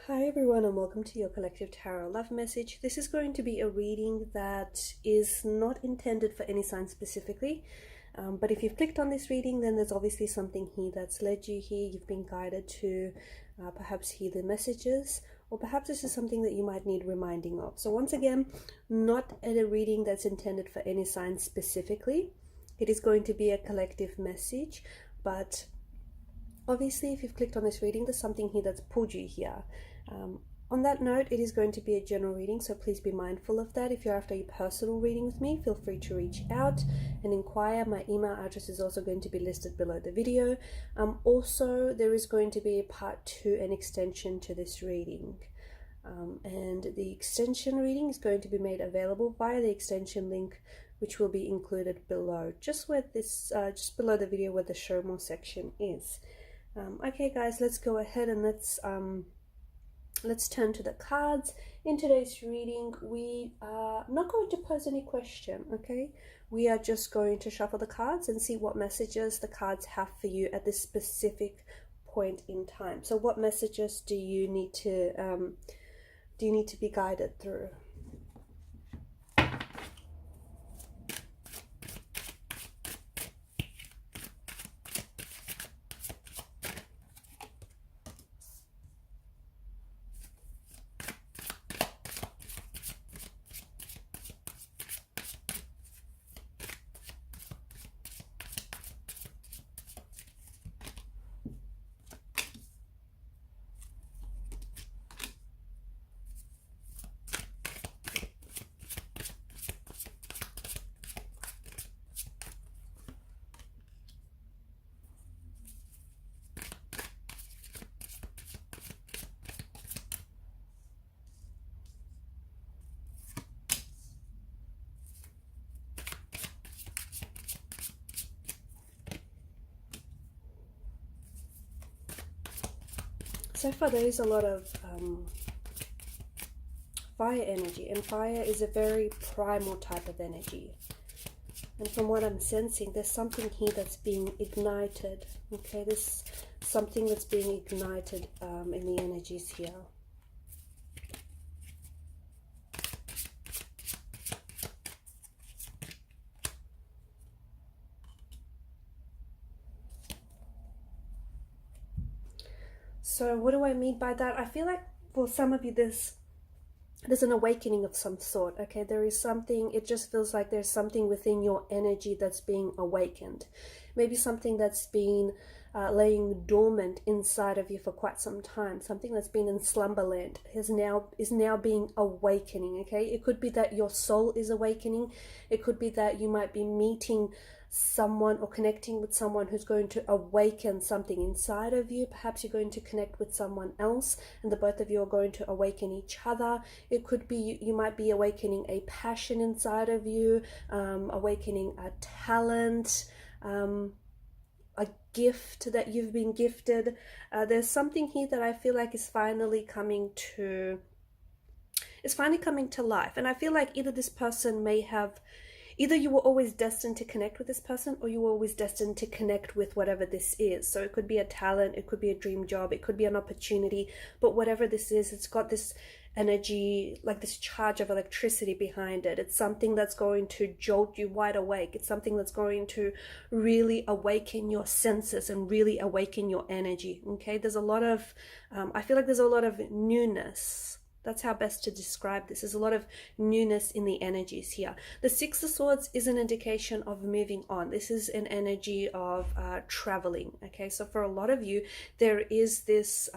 Hi everyone and welcome to your collective tarot love message. This is going to be a reading that is not intended for any sign specifically, but if you've clicked on this reading, then there's obviously something here that's led you here. You've been guided to perhaps hear the messages, or perhaps this is something that you might need reminding of. So once again, not a reading that's intended for any sign specifically. It is going to be a collective message, but obviously if you've clicked on this reading, there's something here that's pulled you here. On that note, it is going to be a general reading, so please be mindful of that. If you're after a personal reading with me, feel free to reach out and inquire. My email address is also going to be listed below the video. Also, there is going to be a part 2, an extension to this reading. And the extension reading is going to be made available via the extension link, which will be included below, just where this, just below the video where the show more section is. Okay guys, let's go ahead and let's turn to the cards. In today's reading, we are not going to pose any question, okay? We are just going to shuffle the cards and see what messages the cards have for you at this specific point in time. So what messages do you need to be guided through? So far there is a lot of fire energy, and fire is a very primal type of energy. And from what I'm sensing, there's something here that's being ignited. Okay, there's something that's being ignited in the energies here. So what do I mean by that? I feel like for some of you there's an awakening of some sort. Okay, there is something, it just feels like there's something within your energy that's being awakened. Maybe something that's been laying dormant inside of you for quite some time. Something that's been in slumberland is now being awakening. Okay, it could be that your soul is awakening. It could be that you might be meeting someone or connecting with someone who's going to awaken something inside of you. Perhaps you're going to connect with someone else and the both of you are going to awaken each other. It could be you might be awakening a passion inside of you, awakening a talent, a gift that you've been gifted. There's something here that I feel like is finally coming to life. And I feel like either this person may have, either you were always destined to connect with this person, or you were always destined to connect with whatever this is. So it could be a talent, it could be a dream job, it could be an opportunity, but whatever this is, it's got this energy, like this charge of electricity behind it. It's something that's going to jolt you wide awake. It's something that's going to really awaken your senses and really awaken your energy. Okay, there's a lot of, I feel like there's a lot of newness. That's how best to describe this. There's a lot of newness in the energies here. The Six of Swords is an indication of moving on. This is an energy of traveling. Okay, so for a lot of you, there is this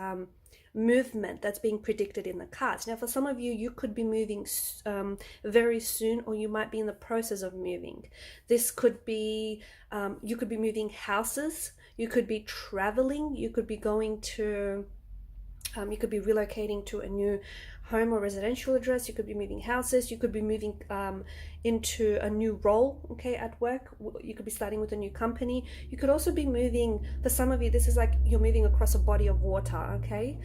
movement that's being predicted in the cards. Now, for some of you, you could be moving very soon, or you might be in the process of moving. This could be, you could be moving houses, you could be traveling, you could be going to, you could be relocating to a new home or residential address, you could be moving houses, you could be moving into a new role, okay, at work. You could be starting with a new company. You could also be moving, for some of you, this is like you're moving across a body of water, okay?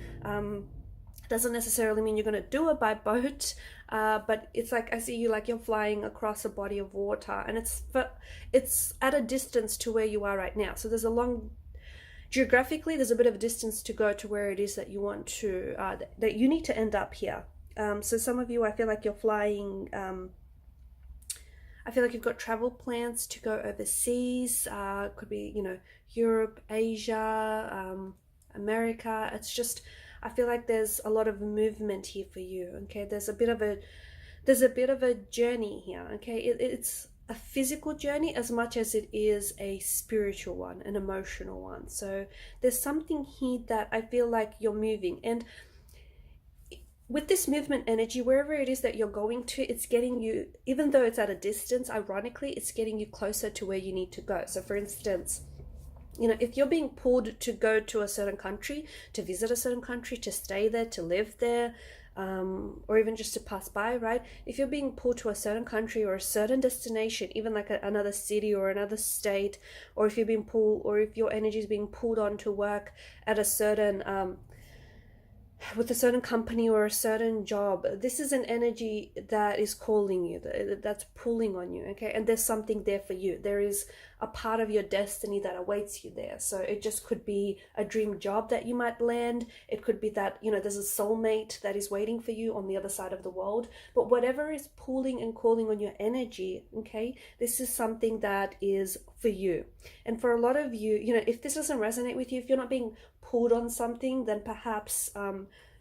Doesn't necessarily mean you're going to do it by boat, but it's like I see you like you're flying across a body of water, and it's at a distance to where you are right now. So there's a long geographically, there's a bit of a distance to go to where it is that you want to, that you need to end up here. So some of you, I feel like you're flying, I feel like you've got travel plans to go overseas. Could be, you know, Europe, Asia, America. It's just, I feel like there's a lot of movement here for you. Okay, there's a bit of a journey here. Okay, it's a physical journey as much as it is a spiritual one, an emotional one. So there's something here that I feel like you're moving, and with this movement energy, wherever it is that you're going to, it's getting you, even though it's at a distance, ironically, it's getting you closer to where you need to go. So for instance, you know, if you're being pulled to go to a certain country, to visit a certain country, to stay there, to live there, or even just to pass by, right? If you're being pulled to a certain country or a certain destination, even like another city or another state, or if you're being pulled, or if your energy is being pulled on to work at a certain, with a certain company or a certain job, this is an energy that is calling you, that's pulling on you, okay? And there's something there for you. There is a part of your destiny that awaits you there. So it just could be a dream job that you might land. It could be that, you know, there's a soulmate that is waiting for you on the other side of the world. But whatever is pulling and calling on your energy, okay, this is something that is for you. And for a lot of you, you know, if this doesn't resonate with you, if you're not being pulled on something, then perhaps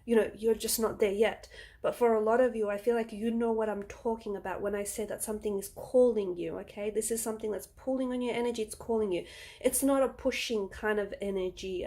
you know, you're just not there yet. But for a lot of you, I feel like you know what I'm talking about when I say that something is calling you, okay? This is something that's pulling on your energy, it's calling you. It's not a pushing kind of energy.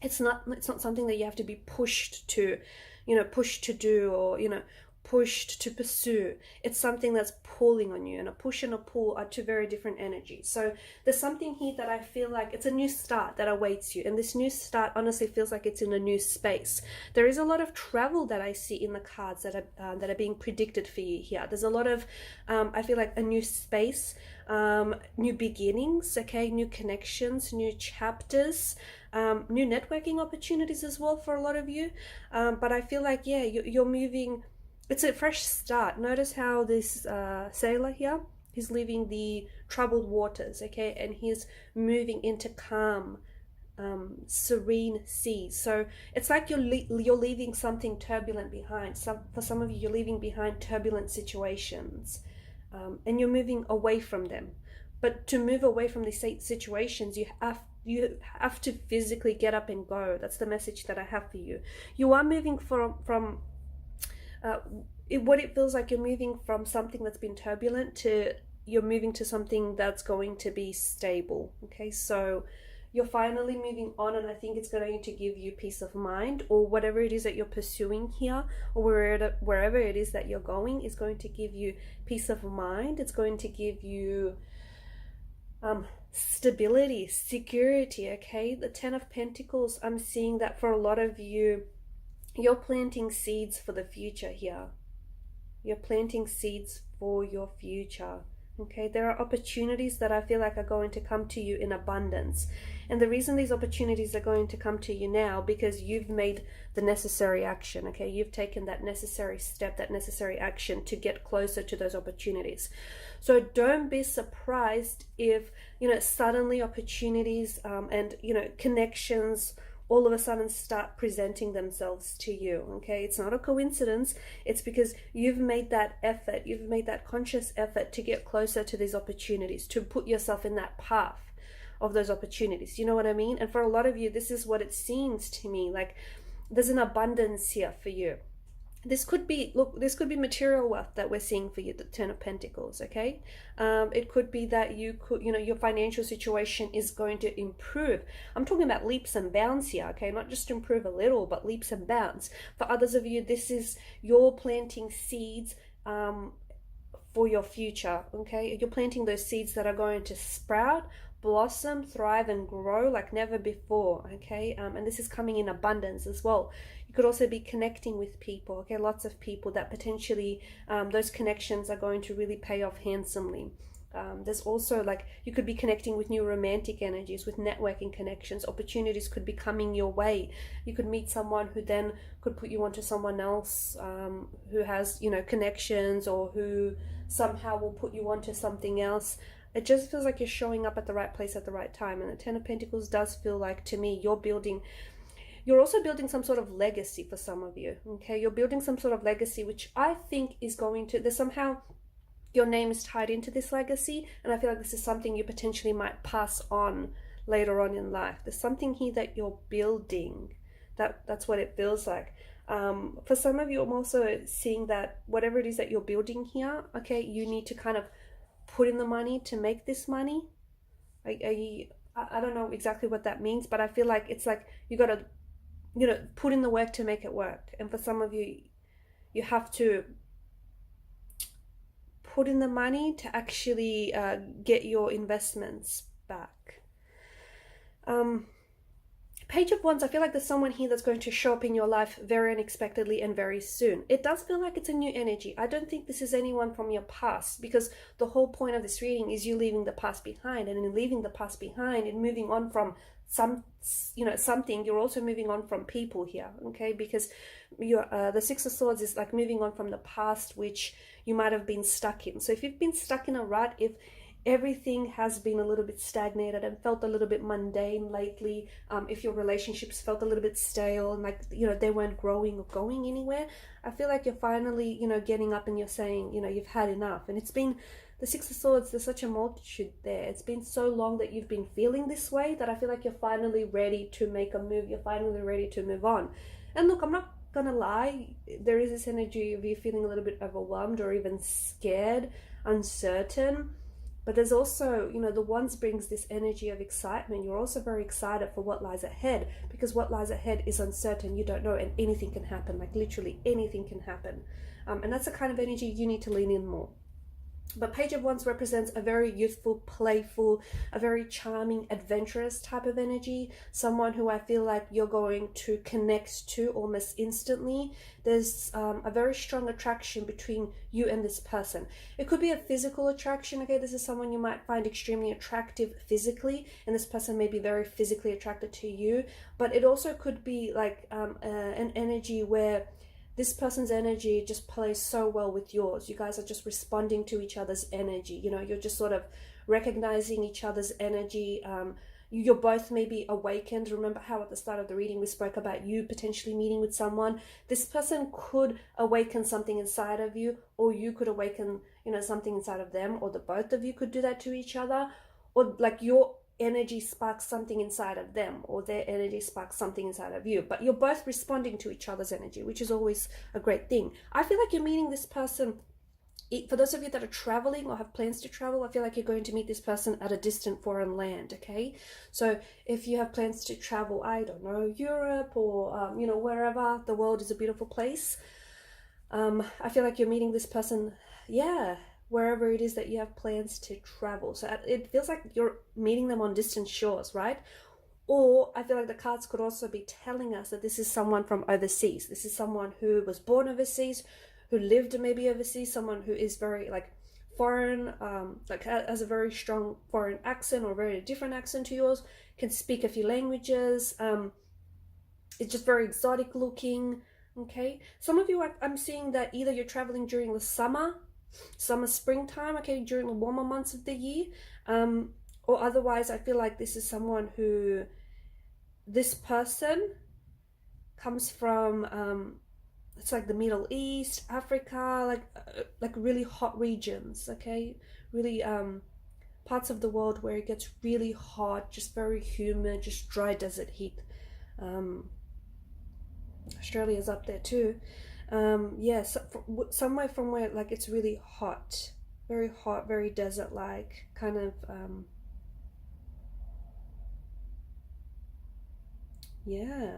It's not something that you have to be pushed to, you know, pushed to do, or, you know, pushed to pursue. It's something that's pulling on you, and a push and a pull are two very different energies. So there's something here that I feel like it's a new start that awaits you, and this new start honestly feels like it's in a new space. There is a lot of travel that I see in the cards that are being predicted for you here. There's a lot of I feel like a new space, new beginnings, okay, new connections, new chapters, new networking opportunities as well for a lot of you. But I feel like, yeah, you're moving. It's a fresh start. Notice how this sailor here, he's leaving the troubled waters, okay, and he's moving into calm, serene seas. So it's like you're leaving something turbulent behind. For some of you, you're leaving behind turbulent situations, and you're moving away from them. But to move away from these situations, you have to physically get up and go. That's the message that I have for you. You are moving from what it feels like, you're moving from something that's been turbulent to you're moving to something that's going to be stable. Okay, so you're finally moving on, and I think it's going to give you peace of mind, or whatever it is that you're pursuing here, or wherever it is that you're going is going to give you peace of mind. It's going to give you stability, security. Okay, the Ten of Pentacles, I'm seeing that for a lot of you, you're planting seeds for the future here. You're planting seeds for your future. Okay, there are opportunities that I feel like are going to come to you in abundance. And the reason these opportunities are going to come to you now, because you've made the necessary action. Okay, you've taken that necessary step, that necessary action to get closer to those opportunities. So don't be surprised if, you know, suddenly opportunities and, you know, connections all of a sudden start presenting themselves to you. Okay, it's not a coincidence. It's because you've made that effort, you've made that conscious effort to get closer to these opportunities, to put yourself in that path of those opportunities. You know what I mean? And for a lot of you, this is what it seems to me like. There's an abundance here for you. This could be, look, this could be material wealth that we're seeing for you, the Ten of Pentacles, okay? It could be that you could, you know, your financial situation is going to improve. I'm talking about leaps and bounds here, okay? Not just improve a little, but leaps and bounds. For others of you, this is you're planting seeds for your future, okay? You're planting those seeds that are going to sprout, blossom, thrive, and grow like never before, okay? And this is coming in abundance as well. You could also be connecting with people, okay? Lots of people that potentially, those connections are going to really pay off handsomely. There's also, like, you could be connecting with new romantic energies, with networking connections. Opportunities could be coming your way. You could meet someone who then could put you onto someone else who has, you know, connections, or who somehow will put you onto something else. It just feels like you're showing up at the right place at the right time. And the Ten of Pentacles does feel like, to me, you're also building some sort of legacy for some of you, okay? You're building some sort of legacy, which I think is going to, there's somehow your name is tied into this legacy, and I feel like this is something you potentially might pass on later on in life. There's something here that you're building. That's what it feels like. For some of you, I'm also seeing that whatever it is that you're building here, okay, you need to kind of put in the money to make this money. I don't know exactly what that means, but I feel like it's like you got to, you know, put in the work to make it work. And for some of you, you have to put in the money to actually get your investments back. Page of Wands, I feel like there's someone here that's going to show up in your life very unexpectedly and very soon. It does feel like it's a new energy. I don't think this is anyone from your past, because the whole point of this reading is you leaving the past behind, and in leaving the past behind and moving on from something, you're also moving on from people here, okay? Because you're the Six of Swords is like moving on from the past, which you might have been stuck in. So if you've been stuck in a rut, if everything has been a little bit stagnated and felt a little bit mundane lately, if your relationships felt a little bit stale and like, you know, they weren't growing or going anywhere, I feel like you're finally, you know, getting up and you're saying, you know, you've had enough. And it's been the Six of Swords, there's such a multitude there. It's been so long that you've been feeling this way that I feel like you're finally ready to make a move. You're finally ready to move on. And look, I'm not gonna lie, there is this energy of you feeling a little bit overwhelmed or even scared, uncertain. But there's also, you know, the Wands brings this energy of excitement. You're also very excited for what lies ahead, because what lies ahead is uncertain. You don't know, and anything can happen. Like literally anything can happen. And that's the kind of energy you need to lean in more. But Page of Wands represents a very youthful, playful, a very charming, adventurous type of energy. Someone who I feel like you're going to connect to almost instantly. There's a very strong attraction between you and this person. It could be a physical attraction, okay? This is someone you might find extremely attractive physically, and this person may be very physically attracted to you. But it also could be like an energy where this person's energy just plays so well with yours. You guys are just responding to each other's energy. You know, you're just sort of recognizing each other's energy. You're both maybe awakened. Remember how at the start of the reading we spoke about you potentially meeting with someone. This person could awaken something inside of you, or you could awaken, you know, something inside of them, or the both of you could do that to each other, or like your energy sparks something inside of them, or their energy sparks something inside of you, but you're both responding to each other's energy, which is always a great thing. I feel like you're meeting this person, for those of you that are traveling or have plans to travel, I feel like you're going to meet this person at a distant foreign land, okay? So if you have plans to travel, I don't know, Europe or, you know, wherever, the world is a beautiful place. I feel like you're meeting this person, yeah, wherever it is that you have plans to travel. So it feels like you're meeting them on distant shores, right? Or I feel like the cards could also be telling us that this is someone from overseas. This is someone who was born overseas, who lived maybe overseas, someone who is very like foreign, like has a very strong foreign accent or very different accent to yours, can speak a few languages, it's just very exotic looking, okay? Some of you, I'm seeing that either you're traveling during the summer, springtime, okay, during the warmer months of the year, or otherwise I feel like this is someone who, this person comes from it's like the Middle East, Africa, like really hot regions, okay, really parts of the world where it gets really hot, just very humid, just dry desert heat. Australia's up there too. Yes, somewhere from where like it's really hot, very desert like kind of yeah.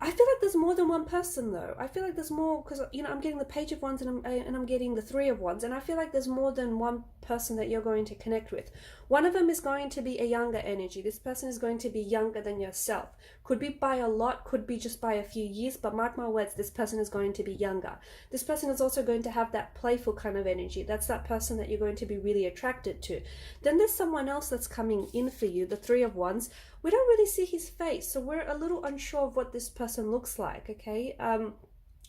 I feel like there's more than one person though. I feel like there's more, because you know I'm getting the Page of Wands and I'm getting the Three of Wands, and I feel like there's more than one person that you're going to connect with. One of them is going to be a younger energy. This person is going to be younger than yourself. Could be by a lot, could be just by a few years, but mark my words, this person is going to be younger. This person is also going to have that playful kind of energy. That's that person that you're going to be really attracted to. Then there's someone else that's coming in for you, the Three of Wands. We don't really see his face, so we're a little unsure of what this person looks like, okay?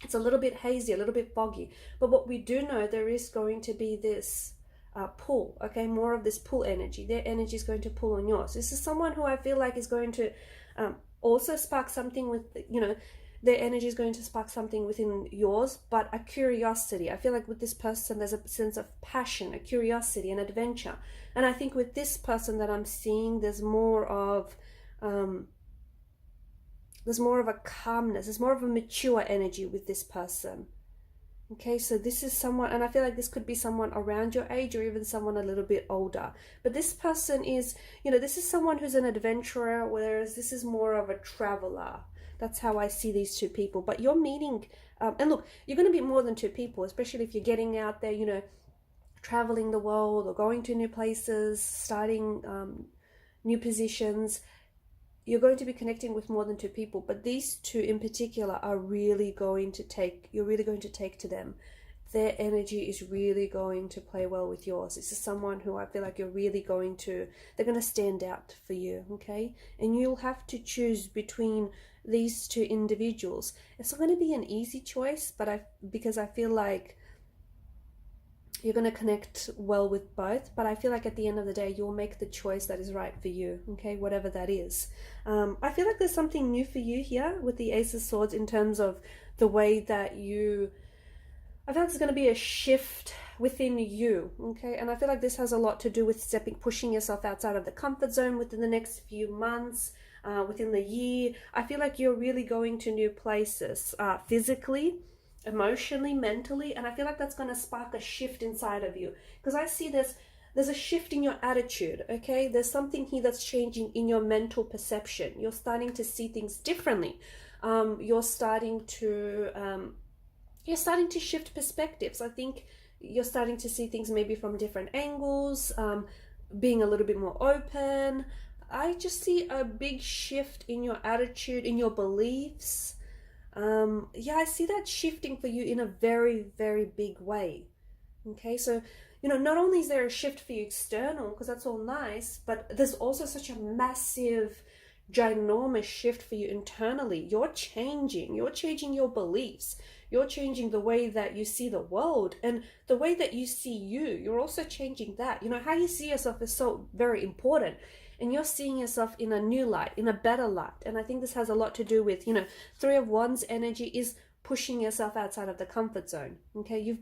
It's a little bit hazy, a little bit foggy. But what we do know, there is going to be this pull, okay? More of this pull energy. Their energy is going to pull on yours. This is someone who I feel like is going to also spark something with, you know, their energy is going to spark something within yours, but a curiosity. I feel like with this person, there's a sense of passion, a curiosity, an adventure. And I think with this person that I'm seeing, there's more of a calmness, there's more of a mature energy with this person. Okay, so this is someone, and I feel like this could be someone around your age or even someone a little bit older. But this person is, you know, this is someone who's an adventurer, whereas this is more of a traveler. That's how I see these two people. But you're meeting, and look, you're going to be more than two people, especially if you're getting out there, you know, traveling the world or going to new places, starting new positions. You're going to be connecting with more than two people, but these two in particular are really going to take, you're really going to take to them. Their energy is really going to play well with yours. This is someone who I feel like you're really going to, they're going to stand out for you, okay? And you'll have to choose between these two individuals. It's not going to be an easy choice, but because I feel like you're going to connect well with both, but I feel like at the end of the day, you'll make the choice that is right for you, okay, whatever that is. I feel like there's something new for you here with the Ace of Swords in terms of the way that I feel like there's going to be a shift within you, okay, and I feel like this has a lot to do with pushing yourself outside of the comfort zone within the next few months, within the year. I feel like you're really going to new places, physically, emotionally, mentally, and I feel like that's going to spark a shift inside of you, because I see there's a shift in your attitude, okay? There's something here that's changing in your mental perception. You're starting to see things differently. You're starting to shift perspectives. I think you're starting to see things maybe from different angles, being a little bit more open. I just see a big shift in your attitude, in your beliefs. Yeah, I see that shifting for you in a very, very big way. Okay, so, you know, not only is there a shift for you external, because that's all nice, but there's also such a massive, ginormous shift for you internally. You're changing your beliefs. You're changing the way that you see the world and the way that you see you. You're also changing that. You know, how you see yourself is so very important. And you're seeing yourself in a new light, in a better light. And I think this has a lot to do with, you know, Three of Wands energy is pushing yourself outside of the comfort zone. Okay,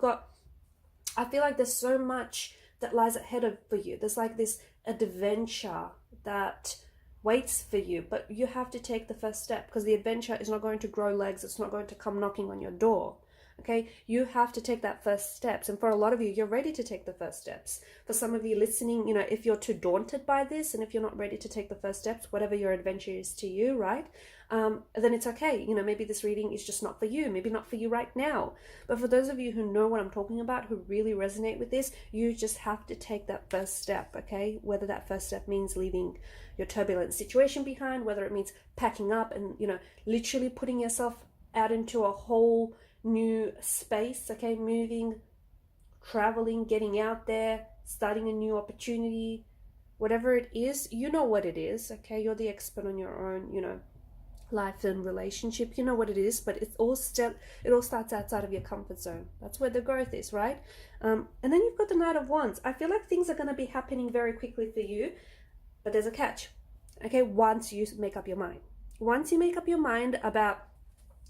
I feel like there's so much that lies ahead for you. There's like this adventure that waits for you, but you have to take the first step, because the adventure is not going to grow legs. It's not going to come knocking on your door. Okay, you have to take that first steps. And for a lot of you, you're ready to take the first steps. For some of you listening, you know, if you're too daunted by this and if you're not ready to take the first steps, whatever your adventure is to you, right? Then it's okay. You know, maybe this reading is just not for you, maybe not for you right now. But for those of you who know what I'm talking about, who really resonate with this, you just have to take that first step, okay? Whether that first step means leaving your turbulent situation behind, whether it means packing up and, you know, literally putting yourself out into a whole new space, okay, moving, traveling, getting out there, starting a new opportunity, whatever it is, you know what it is, okay? You're the expert on your own, you know, life and relationship, you know what it is, but it all starts outside of your comfort zone. That's where the growth is, right? And then you've got the Knight of Wands. I feel like things are going to be happening very quickly for you, but there's a catch, okay? Once you make up your mind about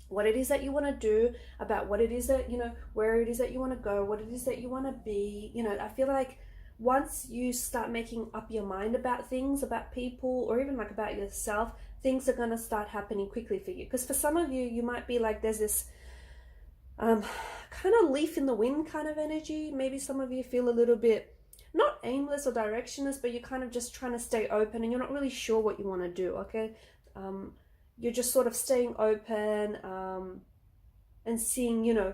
what it is that you want to do, about what it is that, you know, where it is that you want to go, what it is that you want to be, you know, I feel like once you start making up your mind about things, about people, or even like about yourself, things are going to start happening quickly for you. Because for some of you, you might be like, there's this kind of leaf in the wind kind of energy. Maybe some of you feel a little bit, not aimless or directionless, but you're kind of just trying to stay open and you're not really sure what you want to do, okay? You're just sort of staying open and seeing, you know,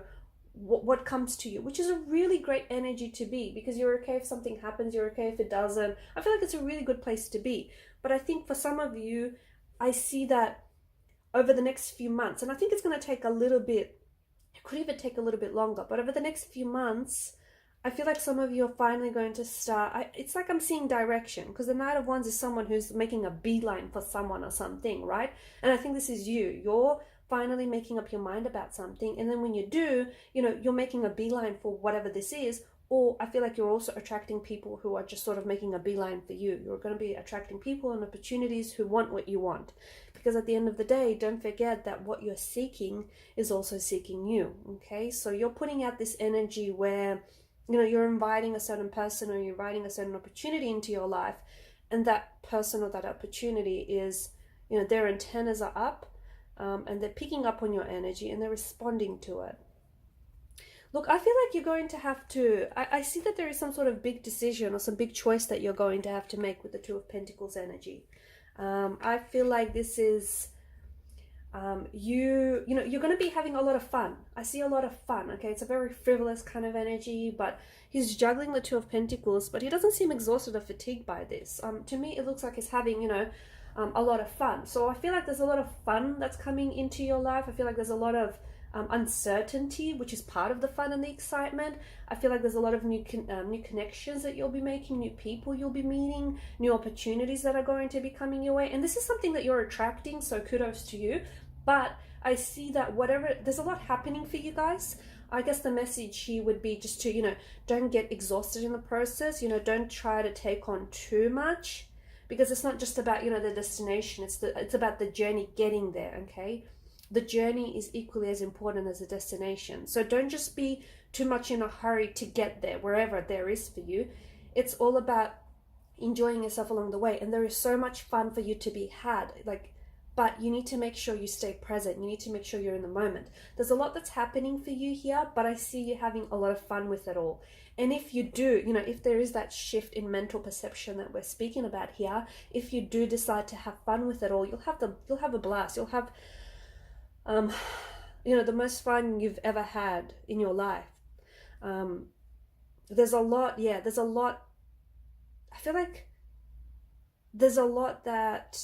what comes to you, which is a really great energy to be, because you're okay if something happens, you're okay if it doesn't. I feel like it's a really good place to be. But I think for some of you, I see that over the next few months, and I think it's going to take a little bit, it could even take a little bit longer, but over the next few months, I feel like some of you are finally going to start, it's like I'm seeing direction, because the Knight of Wands is someone who's making a beeline for someone or something, right? And I think this is you. You're finally making up your mind about something. And then when you do, you know, you're making a beeline for whatever this is. Or I feel like you're also attracting people who are just sort of making a beeline for you. You're going to be attracting people and opportunities who want what you want. Because at the end of the day, don't forget that what you're seeking is also seeking you. Okay, so you're putting out this energy where, you know, you're inviting a certain person or you're inviting a certain opportunity into your life. And that person or that opportunity is, you know, their antennas are up and they're picking up on your energy and they're responding to it. Look, I feel like you're going to have to, I see that there is some sort of big decision or some big choice that you're going to have to make with the Two of Pentacles energy. I feel like this is, you know, you're going to be having a lot of fun. I see a lot of fun, okay? It's a very frivolous kind of energy, but he's juggling the Two of Pentacles, but he doesn't seem exhausted or fatigued by this. To me, it looks like he's having, you know, a lot of fun. So I feel like there's a lot of fun that's coming into your life. I feel like there's a lot of uncertainty, which is part of the fun and the excitement. I feel like there's a lot of new connections that you'll be making, new people you'll be meeting, new opportunities that are going to be coming your way. And this is something that you're attracting, so kudos to you. But I see that there's a lot happening for you guys. I guess the message here would be just to, you know, don't get exhausted in the process. You know, don't try to take on too much, because it's not just about, you know, the destination. It's about the journey getting there, okay? The journey is equally as important as the destination. So don't just be too much in a hurry to get there, wherever there is for you. It's all about enjoying yourself along the way. And there is so much fun for you to be had. But you need to make sure you stay present. You need to make sure you're in the moment. There's a lot that's happening for you here, but I see you having a lot of fun with it all. And if you do, you know, if there is that shift in mental perception that we're speaking about here, if you do decide to have fun with it all, you'll have a blast. You'll have you know, the most fun you've ever had in your life. There's a lot, I feel like there's a lot that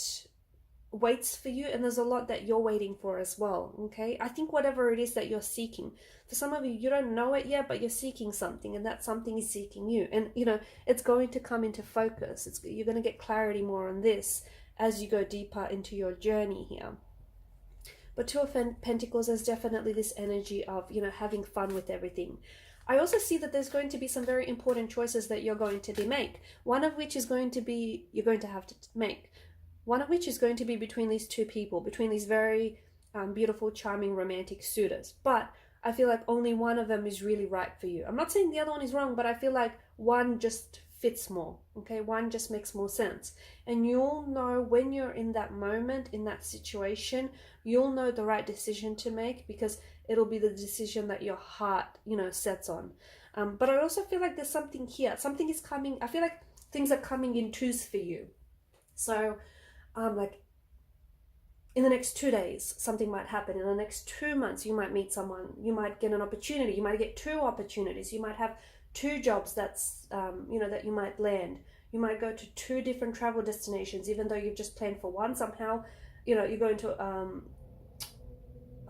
waits for you, and there's a lot that you're waiting for as well, okay? I think whatever it is that you're seeking, for some of you, you don't know it yet, but you're seeking something, and that something is seeking you. And, you know, it's going to come into focus. You're going to get clarity more on this as you go deeper into your journey here. But Two of Pentacles, there's definitely this energy of, you know, having fun with everything. I also see that there's going to be some very important choices that you're going to make. One of which is going to be, you're going to have to make. One of which is going to be between these two people, between these very beautiful, charming, romantic suitors. But I feel like only one of them is really right for you. I'm not saying the other one is wrong, but I feel like one just fits more, okay? One just makes more sense. And you'll know when you're in that moment, in that situation, you'll know the right decision to make, because it'll be the decision that your heart, you know, sets on. But I also feel like there's something here. Something is coming. I feel like things are coming in twos for you. So, like, in the next 2 days, something might happen. In the next 2 months, you might meet someone. You might get an opportunity. You might get 2 opportunities. You might have 2 jobs that's, you know, that you might land. You might go to 2 different travel destinations, even though you've just planned for one. Somehow, you know, you're going to, I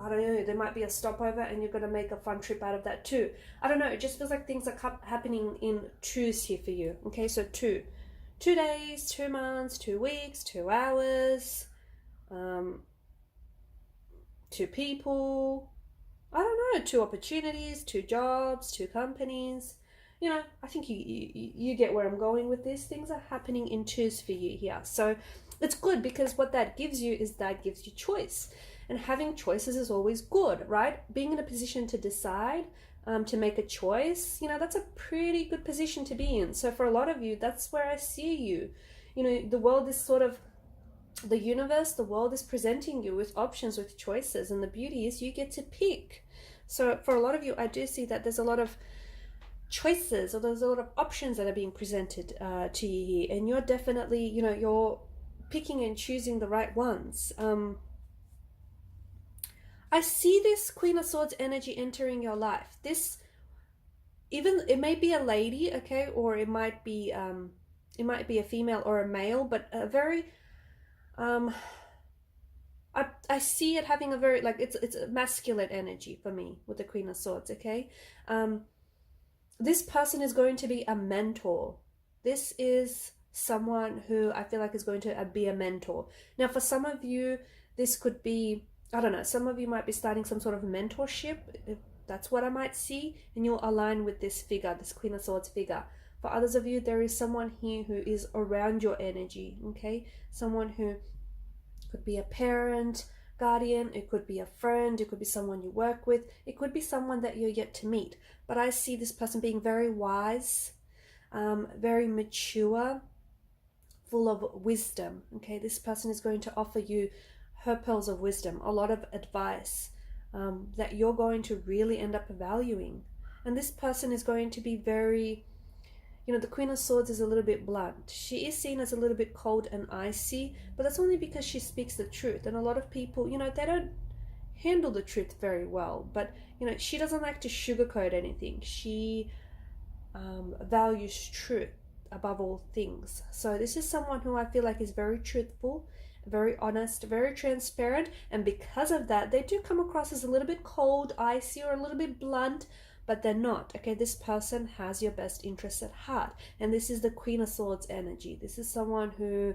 don't know, there might be a stopover and you're going to make a fun trip out of that too. I don't know. It just feels like things are happening in twos here for you. Okay, so 2 days, 2 months, 2 weeks, 2 hours, 2 people, I don't know, 2 opportunities, 2 jobs, 2 companies. You know, I think you get where I'm going with this. Things are happening in twos for you here. So it's good, because what that gives you is that gives you choice. And having choices is always good, right? Being in a position to decide, to make a choice, you know, that's a pretty good position to be in. So for a lot of you, that's where I see you. You know, the world is sort of, the universe, the world is presenting you with options, with choices. And the beauty is you get to pick. So for a lot of you, I do see that there's a lot of choices, or there's a lot of options that are being presented to you here, and you're definitely, you know, you're picking and choosing the right ones. I see this Queen of Swords energy entering your life. This, even, it may be a lady, okay, or it might be a female or a male, but a very I see it having a very, like, it's a masculine energy for me with the Queen of Swords, okay? This person is going to be a mentor. This is someone who I feel like is going to be a mentor. Now, for some of you, this could be I don't know, some of you might be starting some sort of mentorship, if that's what I might see, and you'll align with this figure, this Queen of Swords figure. For others of you, there is someone here who is around your energy, okay? Someone who could be a parent, guardian, it could be a friend, it could be someone you work with, it could be someone that you're yet to meet. But I see this person being very wise, very mature, full of wisdom, okay? This person is going to offer you her pearls of wisdom, a lot of advice that you're going to really end up valuing. And this person is going to be very, you know, the Queen of Swords is a little bit blunt. She is seen as a little bit cold and icy, but that's only because she speaks the truth. And a lot of people, you know, they don't handle the truth very well. But, you know, she doesn't like to sugarcoat anything. She values truth above all things. So this is someone who I feel like is very truthful, very honest, very transparent, and because of that, they do come across as a little bit cold, icy, or a little bit blunt, but they're not, okay? This person has your best interests at heart, and this is the Queen of Swords energy. This is someone who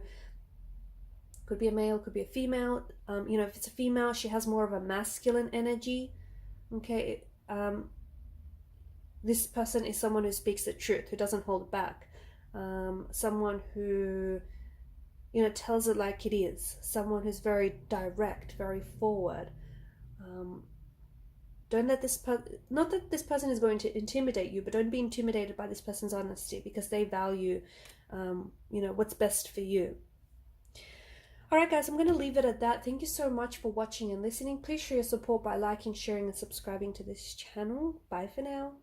could be a male, could be a female. You know, if it's a female, she has more of a masculine energy, okay? This person is someone who speaks the truth, who doesn't hold back, someone who, you know, tells it like it is, someone who's very direct, very forward. Don't let this not that this person is going to intimidate you, but don't be intimidated by this person's honesty, because they value, you know, what's best for you. Alright guys, I'm going to leave it at that. Thank you so much for watching and listening. Please show your support by liking, sharing, and subscribing to this channel. Bye for now.